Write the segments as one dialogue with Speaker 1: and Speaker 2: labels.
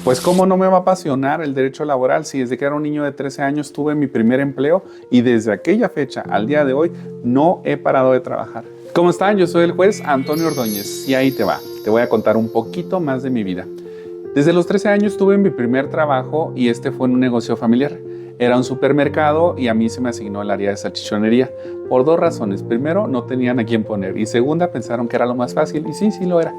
Speaker 1: Pues cómo no me va a apasionar el derecho laboral si desde que era un niño de 13 años tuve mi primer empleo y desde aquella fecha al día de hoy no he parado de trabajar. ¿Cómo están? Yo soy el juez Antonio Ordóñez y ahí te va. Te voy a contar un poquito más de mi vida. Desde los 13 años tuve mi primer trabajo y este fue en un negocio familiar. Era un supermercado y a mí se me asignó el área de salchichonería por dos razones. Primero, no tenían a quién poner y segunda, pensaron que era lo más fácil y sí, sí lo era.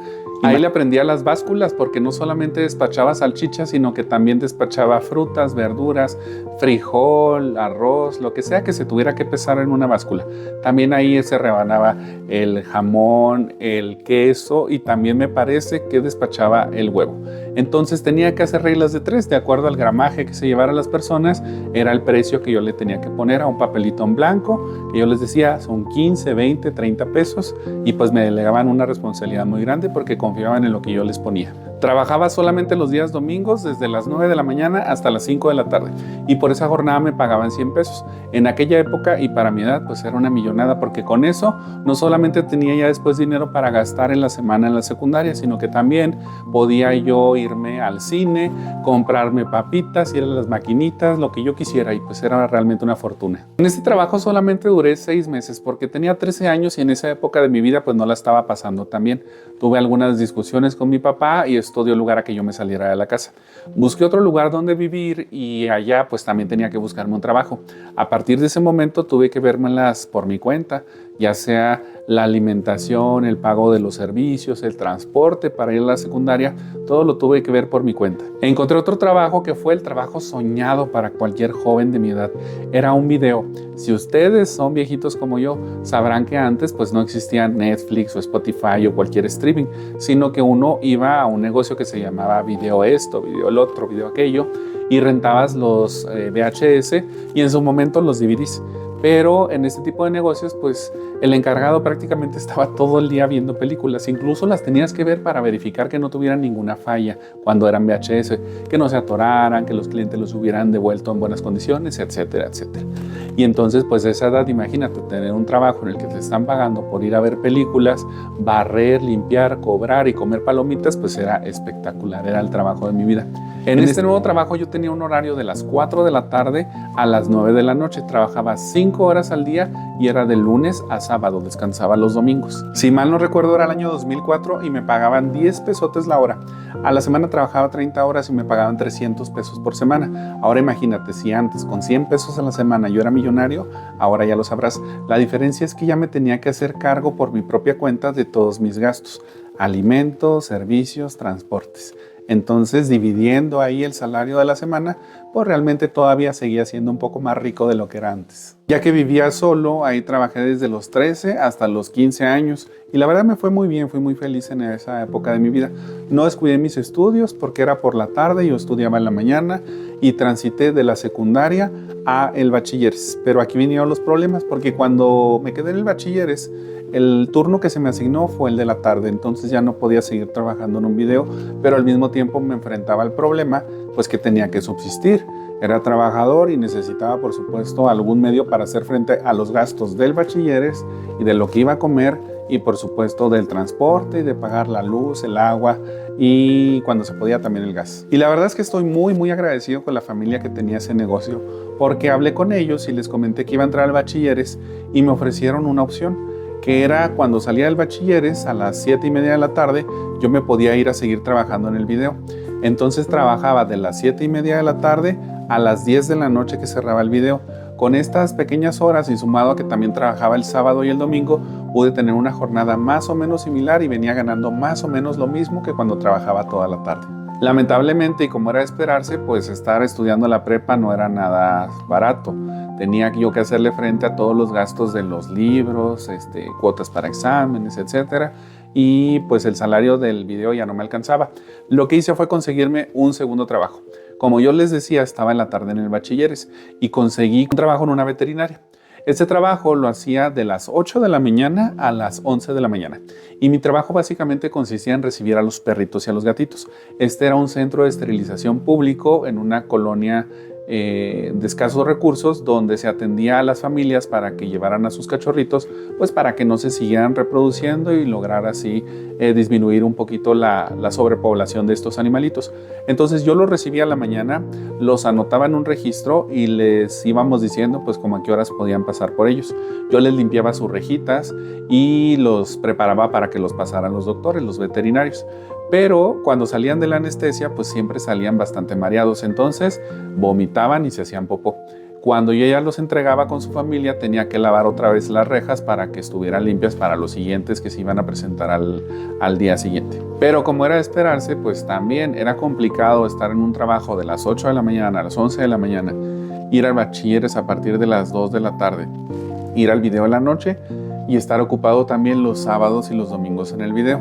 Speaker 1: Ahí le aprendí a las básculas porque no solamente despachaba salchichas, sino que también despachaba frutas, verduras, frijol, arroz, lo que sea que se tuviera que pesar en una báscula. También ahí se rebanaba el jamón, el queso y también me parece que despachaba el huevo. Entonces tenía que hacer reglas de tres, de acuerdo al gramaje que se llevara a las personas, era el precio que yo le tenía que poner a un papelito en blanco, que yo les decía son 15, 20, 30 pesos y pues me delegaban una responsabilidad muy grande porque confiaban en lo que yo les ponía. Trabajaba solamente los días domingos desde las 9 de la mañana hasta las 5 de la tarde y por esa jornada me pagaban 100 pesos. En aquella época y para mi edad pues era una millonada porque con eso no solamente tenía ya después dinero para gastar en la semana en la secundaria, sino que también podía yo irme al cine, comprarme papitas, ir a las maquinitas, lo que yo quisiera y pues era realmente una fortuna. En este trabajo solamente duré 6 meses porque tenía 13 años y en esa época de mi vida pues no la estaba pasando tan bien. Tuve algunas discusiones con mi papá y esto dio lugar a que yo me saliera de la casa. Busqué otro lugar donde vivir y allá pues también tenía que buscarme un trabajo. A partir de ese momento tuve que vérmelas por mi cuenta, ya sea la alimentación, el pago de los servicios, el transporte para ir a la secundaria, todo lo tuve que ver por mi cuenta. Encontré otro trabajo que fue el trabajo soñado para cualquier joven de mi edad. Era un video. Si ustedes son viejitos como yo, sabrán que antes pues no existía Netflix o Spotify o cualquier streaming, sino que uno iba a un negocio que se llamaba Video esto, Video el otro, Video aquello, y rentabas los VHS y en su momento los DVDs. Pero en este tipo de negocios, pues el encargado prácticamente estaba todo el día viendo películas. Incluso las tenías que ver para verificar que no tuvieran ninguna falla cuando eran VHS, que no se atoraran, que los clientes los hubieran devuelto en buenas condiciones, etcétera, etcétera. Y entonces, pues a esa edad, imagínate, tener un trabajo en el que te están pagando por ir a ver películas, barrer, limpiar, cobrar y comer palomitas, pues era espectacular, era el trabajo de mi vida. En este nuevo trabajo yo tenía un horario de las 4 de la tarde a las 9 de la noche. Trabajaba 5 horas al día y era de lunes a sábado. Descansaba los domingos. Si mal no recuerdo era el año 2004 y me pagaban 10 pesotes la hora. A la semana trabajaba 30 horas y me pagaban 300 pesos por semana. Ahora imagínate, si antes con 100 pesos a la semana yo era millonario, ahora ya lo sabrás. La diferencia es que ya me tenía que hacer cargo por mi propia cuenta de todos mis gastos. Alimentos, servicios, transportes. Entonces, dividiendo ahí el salario de la semana, pues realmente todavía seguía siendo un poco más rico de lo que era antes. Ya que vivía solo, ahí trabajé desde los 13 hasta los 15 años y la verdad me fue muy bien, fui muy feliz en esa época de mi vida. No descuidé mis estudios porque era por la tarde, yo estudiaba en la mañana y transité de la secundaria a el bachilleres. Pero aquí vinieron los problemas porque cuando me quedé en el bachilleres, el turno que se me asignó fue el de la tarde, entonces ya no podía seguir trabajando en un video, pero al mismo tiempo me enfrentaba al problema, pues que tenía que subsistir. Era trabajador y necesitaba, por supuesto, algún medio para hacer frente a los gastos del bachilleres y de lo que iba a comer y, por supuesto, del transporte y de pagar la luz, el agua y cuando se podía también el gas. Y la verdad es que estoy muy agradecido con la familia que tenía ese negocio porque hablé con ellos y les comenté que iba a entrar al bachilleres y me ofrecieron una opción, que era cuando salía del bachilleres a las 7:30 de la tarde, yo me podía ir a seguir trabajando en el video. Entonces trabajaba de las 7:30 de la tarde a las 10 de la noche que cerraba el video. Con estas pequeñas horas y sumado a que también trabajaba el sábado y el domingo, pude tener una jornada más o menos similar y venía ganando más o menos lo mismo que cuando trabajaba toda la tarde. Lamentablemente, y como era de esperarse, pues estar estudiando la prepa no era nada barato. Tenía yo que hacerle frente a todos los gastos de los libros, cuotas para exámenes, etcétera. Y pues el salario del video ya no me alcanzaba. Lo que hice fue conseguirme un segundo trabajo. Como yo les decía, estaba en la tarde en el bachilleres y conseguí un trabajo en una veterinaria. Este trabajo lo hacía de las 8 de la mañana a las 11 de la mañana y mi trabajo básicamente consistía en recibir a los perritos y a los gatitos. Este era un centro de esterilización público en una colonia de escasos recursos, donde se atendía a las familias para que llevaran a sus cachorritos, pues para que no se siguieran reproduciendo y lograr así disminuir un poquito la sobrepoblación de estos animalitos. Entonces yo los recibía a la mañana, los anotaba en un registro y les íbamos diciendo pues como a qué horas podían pasar por ellos. Yo les limpiaba sus rejitas y los preparaba para que los pasaran los doctores, los veterinarios. Pero cuando salían de la anestesia, pues siempre salían bastante mareados, entonces vomitaban y se hacían popó. Cuando yo ya los entregaba con su familia, tenía que lavar otra vez las rejas para que estuvieran limpias para los siguientes que se iban a presentar al día siguiente. Pero como era de esperarse, pues también era complicado estar en un trabajo de las 8 de la mañana a las 11 de la mañana, ir al bachilleres a partir de las 2 de la tarde, ir al video en la noche y estar ocupado también los sábados y los domingos en el video.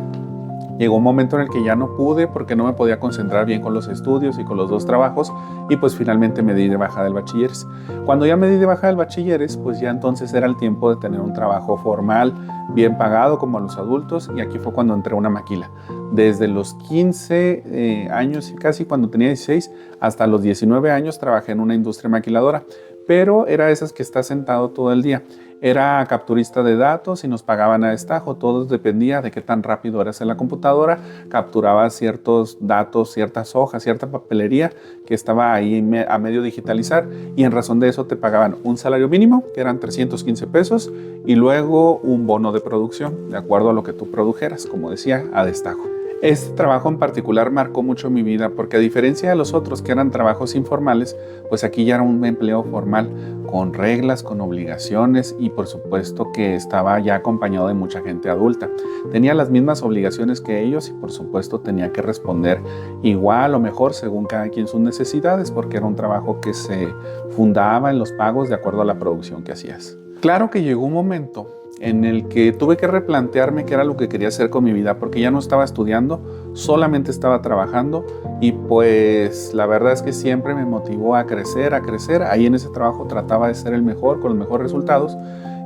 Speaker 1: Llegó un momento en el que ya no pude porque no me podía concentrar bien con los estudios y con los dos trabajos y pues finalmente me di de baja del bachilleres. Cuando ya me di de baja del bachilleres, pues ya entonces era el tiempo de tener un trabajo formal, bien pagado como a los adultos, y aquí fue cuando entré a una maquila. Desde los 15 años, casi cuando tenía 16, hasta los 19 años trabajé en una industria maquiladora, pero era esas que está sentado todo el día. Era capturista de datos y nos pagaban a destajo. Todo dependía de qué tan rápido eras en la computadora. Capturaba ciertos datos, ciertas hojas, cierta papelería que estaba ahí a medio digitalizar, y en razón de eso te pagaban un salario mínimo, que eran 315 pesos, y luego un bono de producción, de acuerdo a lo que tú produjeras, como decía, a destajo. Este trabajo en particular marcó mucho mi vida porque, a diferencia de los otros que eran trabajos informales, pues aquí ya era un empleo formal, con reglas, con obligaciones, y por supuesto que estaba ya acompañado de mucha gente adulta. Tenía las mismas obligaciones que ellos y por supuesto tenía que responder igual o mejor según cada quien sus necesidades, porque era un trabajo que se fundaba en los pagos de acuerdo a la producción que hacías. Claro que llegó un momento en el que tuve que replantearme qué era lo que quería hacer con mi vida, porque ya no estaba estudiando, solamente estaba trabajando, y pues la verdad es que siempre me motivó a crecer, a crecer. Ahí en ese trabajo trataba de ser el mejor, con los mejores resultados,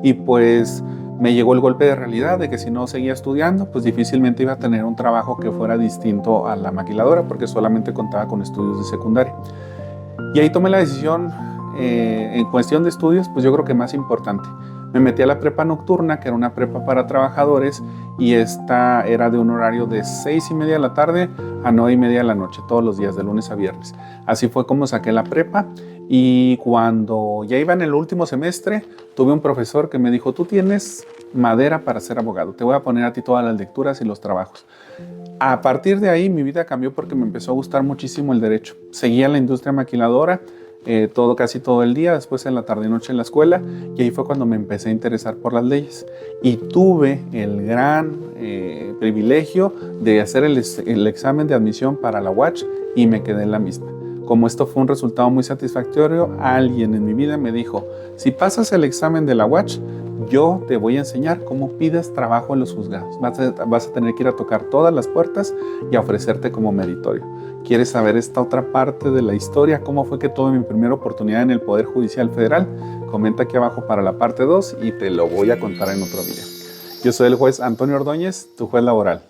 Speaker 1: y pues me llegó el golpe de realidad de que si no seguía estudiando, pues difícilmente iba a tener un trabajo que fuera distinto a la maquiladora, porque solamente contaba con estudios de secundaria. Y ahí tomé la decisión, en cuestión de estudios, pues yo creo que más importante. Me metí a la prepa nocturna, que era una prepa para trabajadores, y esta era de un horario de 6:30 de la tarde a 9:30 de la noche, todos los días, de lunes a viernes. Así fue como saqué la prepa, y cuando ya iba en el último semestre, tuve un profesor que me dijo: tú tienes madera para ser abogado, te voy a poner a ti todas las lecturas y los trabajos. A partir de ahí mi vida cambió porque me empezó a gustar muchísimo el derecho. Seguía en la industria maquiladora, casi todo el día, después en la tarde y noche en la escuela, y ahí fue cuando me empecé a interesar por las leyes, y tuve el gran privilegio de hacer el examen de admisión para la UACH y me quedé en la misma. Como esto fue un resultado muy satisfactorio, alguien en mi vida me dijo: si pasas el examen de la UACH, yo te voy a enseñar cómo pides trabajo en los juzgados. Vas a tener que ir a tocar todas las puertas y a ofrecerte como meritorio. ¿Quieres saber esta otra parte de la historia? ¿Cómo fue que tuve mi primera oportunidad en el Poder Judicial Federal? Comenta aquí abajo para la parte 2 y te lo voy a contar en otro video. Yo soy el juez Antonio Ordóñez, tu juez laboral.